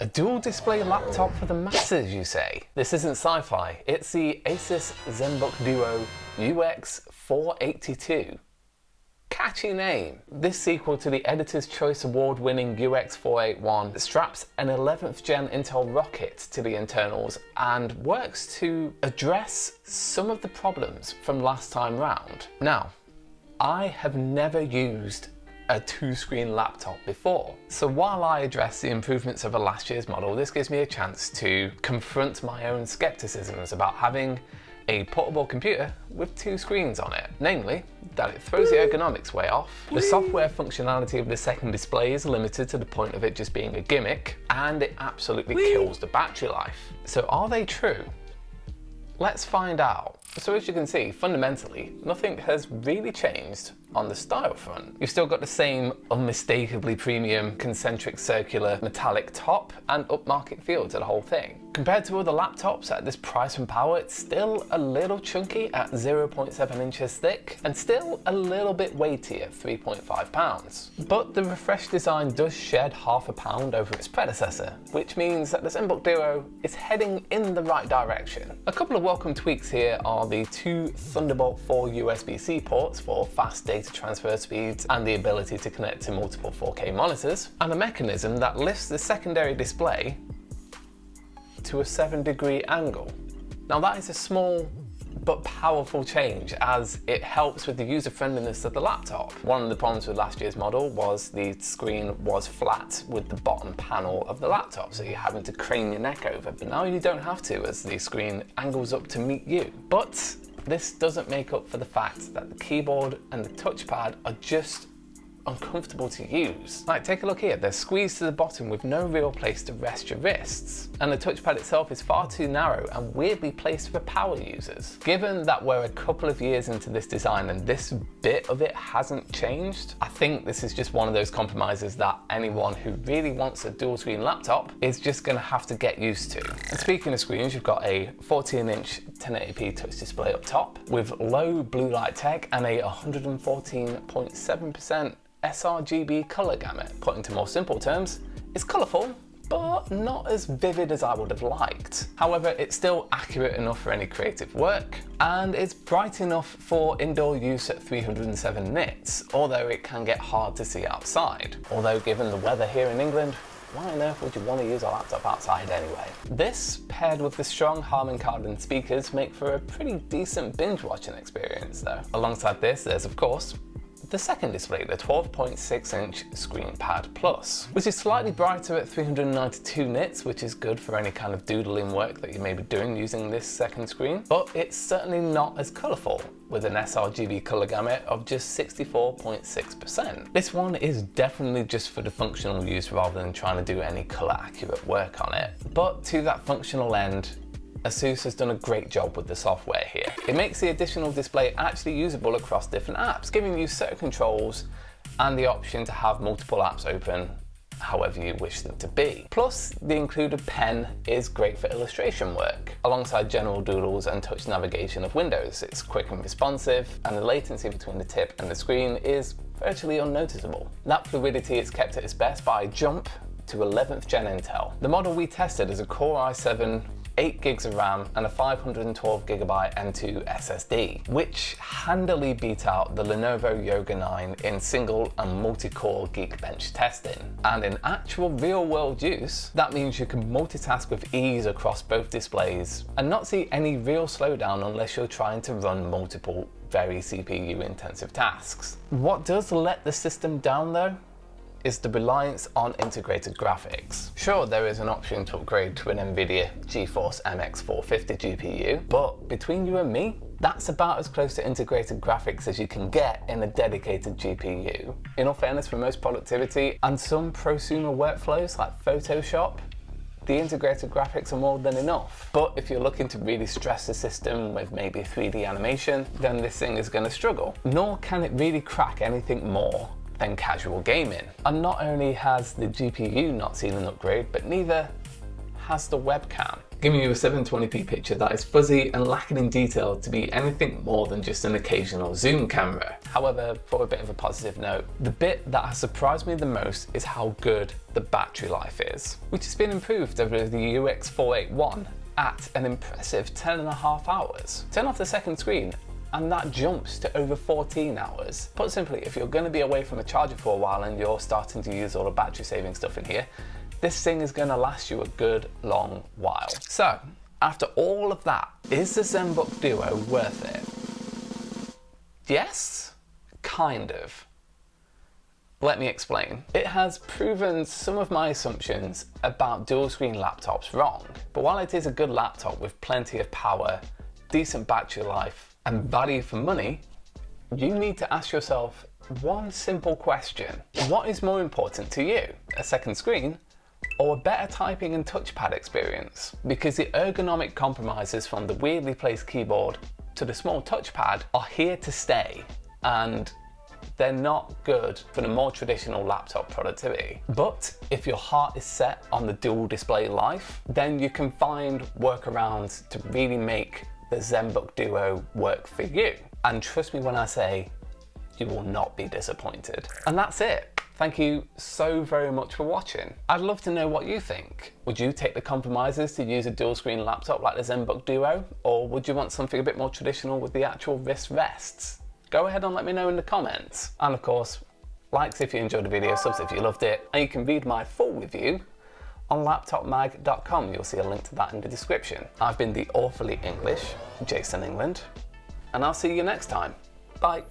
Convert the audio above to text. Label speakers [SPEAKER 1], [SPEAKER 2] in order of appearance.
[SPEAKER 1] A dual display laptop for the masses, you say? This isn't sci-fi, it's the Asus Zenbook Duo UX482. Catchy name. This sequel to the Editor's Choice Award-winning UX481 straps an 11th gen Intel rocket to the internals and works to address some of the problems from last time round. Now, I have never used a two-screen laptop before. So while I address the improvements of a last year's model, this gives me a chance to confront my own skepticisms about having a portable computer with two screens on it. Namely, that it throws the ergonomics way off, the software functionality of the second display is limited to the point of it just being a gimmick, and it absolutely kills the battery life. So are they true? Let's find out. So as you can see, fundamentally, nothing has really changed on the style front. You've still got the same unmistakably premium concentric circular metallic top and upmarket feel to the whole thing. Compared to other laptops at this price and power, it's still a little chunky at 0.7 inches thick and still a little bit weighty at 3.5 pounds. But the refreshed design does shed half a pound over its predecessor, which means that the Zenbook Duo is heading in the right direction. A couple of welcome tweaks here are the two Thunderbolt 4 USB-C ports for fast data transfer speeds and the ability to connect to multiple 4K monitors, and a mechanism that lifts the secondary display to a 7-degree angle. Now that is a small but powerful change as it helps with the user friendliness of the laptop. One of the problems with last year's model was the screen was flat with the bottom panel of the laptop, so you're having to crane your neck over, but now you don't have to as the screen angles up to meet you. But this doesn't make up for the fact that the keyboard and the touchpad are just uncomfortable to use. Like, take a look here, they're squeezed to the bottom with no real place to rest your wrists. And the touchpad itself is far too narrow and weirdly placed for power users. Given that we're a couple of years into this design and this bit of it hasn't changed, I think this is just one of those compromises that anyone who really wants a dual screen laptop is just gonna have to get used to. And speaking of screens, you've got a 14-inch 1080p touch display up top with low blue light tech and a 114.7% sRGB color gamut. Put into more simple terms, it's colourful, but not as vivid as I would have liked. However, it's still accurate enough for any creative work, and it's bright enough for indoor use at 307 nits, although it can get hard to see outside. Although given the weather here in England, why on earth would you want to use a laptop outside anyway? This, paired with the strong Harman Kardon speakers, make for a pretty decent binge watching experience though. Alongside this, there's of course the second display, the 12.6-inch ScreenPad Plus, which is slightly brighter at 392 nits, which is good for any kind of doodling work that you may be doing using this second screen, but it's certainly not as colourful, with an sRGB colour gamut of just 64.6%. This one is definitely just for the functional use rather than trying to do any colour accurate work on it, but to that functional end, Asus has done a great job with the software here. It makes the additional display actually usable across different apps, giving you set controls and the option to have multiple apps open however you wish them to be. Plus, the included pen is great for illustration work. Alongside general doodles and touch navigation of windows, it's quick and responsive, and the latency between the tip and the screen is virtually unnoticeable. That fluidity is kept at its best by a jump to 11th gen Intel. The model we tested is a Core i7, 8 gigs of RAM and a 512GB M2 SSD, which handily beat out the Lenovo Yoga 9 in single and multi-core Geekbench testing. And in actual real-world use, that means you can multitask with ease across both displays and not see any real slowdown unless you're trying to run multiple very CPU-intensive tasks. What does let the system down though is the reliance on integrated graphics. Sure, there is an option to upgrade to an NVIDIA GeForce MX450 GPU, but between you and me, that's about as close to integrated graphics as you can get in a dedicated GPU. In all fairness, for most productivity and some prosumer workflows like Photoshop, the integrated graphics are more than enough. But if you're looking to really stress the system with maybe 3D animation, then this thing is going to struggle. Nor can it really crack anything more than casual gaming. And not only has the GPU not seen an upgrade, but neither has the webcam. giving you a 720p picture that is fuzzy and lacking in detail to be anything more than just an occasional zoom camera. However, for a bit of a positive note, the bit that has surprised me the most is how good the battery life is, which has been improved over the UX481 at an impressive 10.5 hours. Turn off the second screen and that jumps to over 14 hours. Put simply, if you're going to be away from a charger for a while and you're starting to use all the battery saving stuff in here, this thing is going to last you a good long while. So, after all of that, is the Zenbook Duo worth it? Yes, kind of. Let me explain. It has proven some of my assumptions about dual screen laptops wrong, but while it is a good laptop with plenty of power, decent battery life, and value for money, you need to ask yourself one simple question. What is more important to you? A second screen or a better typing and touchpad experience? Because the ergonomic compromises from the weirdly placed keyboard to the small touchpad are here to stay, and they're not good for the more traditional laptop productivity. But if your heart is set on the dual display life, then you can find workarounds to really make the Zenbook Duo work for you. And trust me when I say, you will not be disappointed. And that's it. Thank you so very much for watching. I'd love to know what you think. Would you take the compromises to use a dual screen laptop like the Zenbook Duo? Or would you want something a bit more traditional with the actual wrist rests? Go ahead and let me know in the comments. And of course, likes if you enjoyed the video, subs if you loved it, and you can read my full review on laptopmag.com. You'll see a link to that in the description. I've been the awfully English Jason England, and I'll see you next time. Bye.